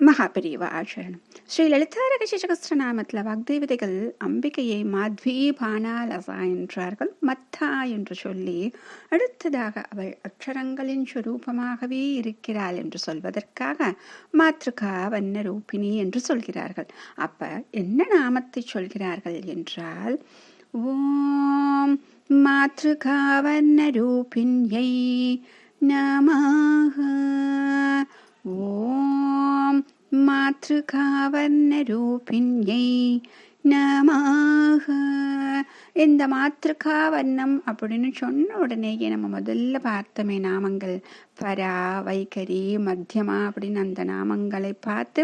மகாபெரிவா ஆச்சரணம். ஸ்ரீ லலிதாரகசேஷகஸ்திரநாமத்தில் வாக்தேவதைகள் அம்பிகையை மாத்வி பானாலசா என்றார்கள். மத்தா என்று சொல்லி அடுத்ததாக அவள் அக்ஷரங்களின் சுரூபமாகவே இருக்கிறாள் என்று சொல்வதற்காக மாத்ருகா வண்ண ரூபிணி என்று சொல்கிறார்கள். அப்ப என்ன நாமத்தை சொல்கிறார்கள் என்றால், ஓம் மாத்ருகா வண்ண ரூபிண்யை நமஹ. ஓம் மாத்ருகா வர்ண ரூபிண்யை நமஹ. இந்த மாத்ருகா வர்ணம் அப்படின்னு சொன்ன உடனேயே நம்ம முதல்ல பார்த்தமே நாமங்கள் பரா, வைகரி, மத்தியமா அப்படின்னு அந்த நாமங்களை பார்த்து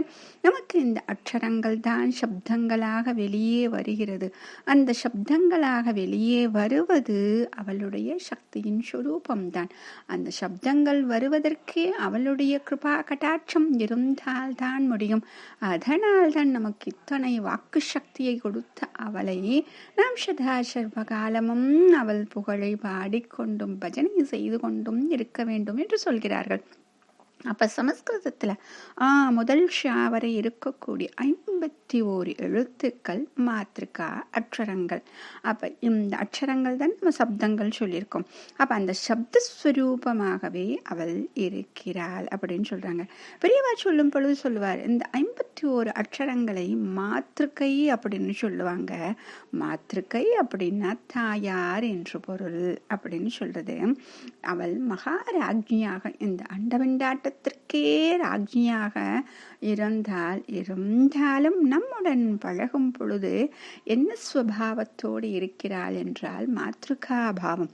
நமக்கு இந்த அக்ஷரங்கள் தான் சப்தங்களாக வெளியே வருகிறது. அந்த சப்தங்களாக வெளியே வருவது அவளுடைய சக்தியின் சுரூபம்தான். அந்த சப்தங்கள் வருவதற்கே அவளுடைய கிருபா கடாட்சம் இருந்தால்தான் முடியும். அதனால் தான் நமக்கு இத்தனை வாக்கு சக்தியை கொடுத்த அவளை நாம் சதா சர்வகாலமும் அவள் புகழை பாடிக்கொண்டும் பஜனை செய்து கொண்டும் இருக்க வேண்டும் என்று சொல்கிறார்கள். அப்ப சமஸ்கிருதத்துல முதல் ஷாவரை இருக்கக்கூடிய 51 எழுத்துக்கள் மாத்ருகா அக்ஷரங்கள். அப்ப இந்த அக்ஷரங்கள் தான் நம்ம சப்தங்கள் சொல்லியிருக்கோம். அப்ப அந்த சப்தஸ்வரூபமாகவே அவள் இருக்கிறாள் அப்படின்னு சொல்றாங்க. பெரியவா சொல்லும் பொழுது சொல்லுவார், இந்த 51 அக்ஷரங்களை மாத்ருகை அப்படின்னு சொல்லுவாங்க. மாத்ருகை அப்படின்னா தாயார் என்று பொருள் அப்படின்னு சொல்றது. அவள் மகாராஜ்ஞியாக இந்த அண்டவிண்டாட்ட ராஜ்ஞியாக இருந்தாலும் நம்முடன் பழகும் பொழுது என்ன ஸ்வபாவத்தோடு இருக்கிறாள் என்றால் மாத்ருகாபாவம்.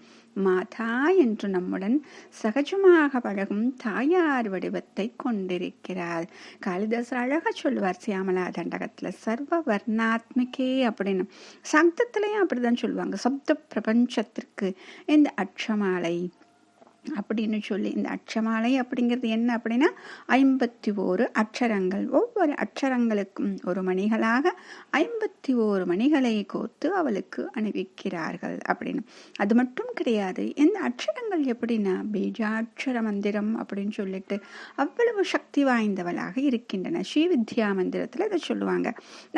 மாதா என்று நம்முடன் சகஜமாக பழகும் தாயார் வடிவத்தை கொண்டிருக்கிறாள். காளிதாசர் அழகா சொல்லுவார் சியாமலா தண்டகத்துல, சர்வ வர்ணாத்மிகே அப்படின்னு. சப்தத்திலையும் அப்படிதான் சொல்லுவாங்க. சப்த பிரபஞ்சத்திற்கு இந்த அட்சமாலை அப்படின்னு சொல்லி, இந்த அட்சமாலை அப்படிங்கிறது என்ன அப்படின்னா 51 அக்ஷரங்கள். ஒவ்வொரு அக்ஷரங்களுக்கும் ஒரு மணிகளாக 51 மணிகளை கோர்த்து அவளுக்கு அணிவிக்கிறார்கள் அப்படின்னு. அது மட்டும் கிடையாது, இந்த அக்ஷரங்கள் எப்படின்னா பீஜாட்சர மந்திரம் அப்படின்னு சொல்லிட்டு அவ்வளவு சக்தி வாய்ந்தவளாக இருக்கின்றன. ஸ்ரீவித்யா மந்திரத்துல இதை சொல்லுவாங்க.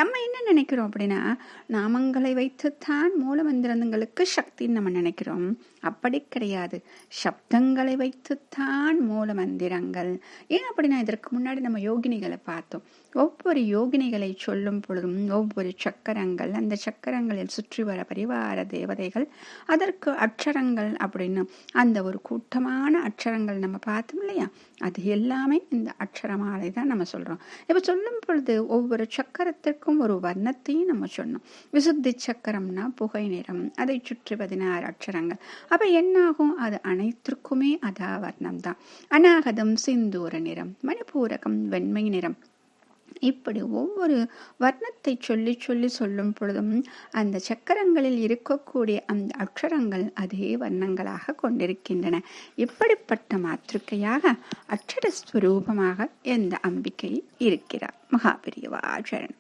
நம்ம என்ன நினைக்கிறோம் அப்படின்னா, நாமங்களை வைத்துத்தான் மூல மந்திரங்களுக்கு சக்தின்னு நம்ம நினைக்கிறோம். அப்படி கிடையாது. சப்தங்களை வைத்துத்தான் மூல மந்திரங்கள். ஏன் அப்படின்னா, இதற்கு முன்னாடி நம்ம யோகினிகளை பார்த்தோம். ஒவ்வொரு யோகினிகளை சொல்லும் பொழுதும் ஒவ்வொரு சக்கரங்கள், அந்த சக்கரங்களில் சுற்றி வர பரிவார தேவதைகள், அதற்கு அக்ஷரங்கள் அப்படின்னு அந்த ஒரு கூட்டமான அக்ஷரங்கள் நம்ம பார்த்தோம் இல்லையா? அது எல்லாமே இந்த அக்ஷரமாலை தான் நம்ம சொல்றோம். இப்ப சொல்லும் பொழுது ஒவ்வொரு சக்கரத்திற்கும் ஒரு வர்ணத்தையும் நம்ம சொன்னோம். விசுத்தி சக்கரம்னா புகை நிறம், அதை சுற்றி 16 அக்ஷரங்கள். அப்ப என்னாகும்? அது அனைத்திற்குமே அதா வர்ணம் தான். அநாகதம் சிந்தூர நிறம், மணிப்பூரகம் வெண்மை நிறம். இப்படி ஒவ்வொரு வர்ணத்தை சொல்லி சொல்லி சொல்லும் பொழுதும் அந்த சக்கரங்களில் இருக்கக்கூடிய அந்த அக்ஷரங்கள் அதே வர்ணங்களாக கொண்டிருக்கின்றன. இப்படிப்பட்ட மாத்ருக்கையாக அக்ஷரஸ்வரூபமாக இந்த அம்பிகை இருக்கிறார். மகாபெரிவா ஆச்சரணம்.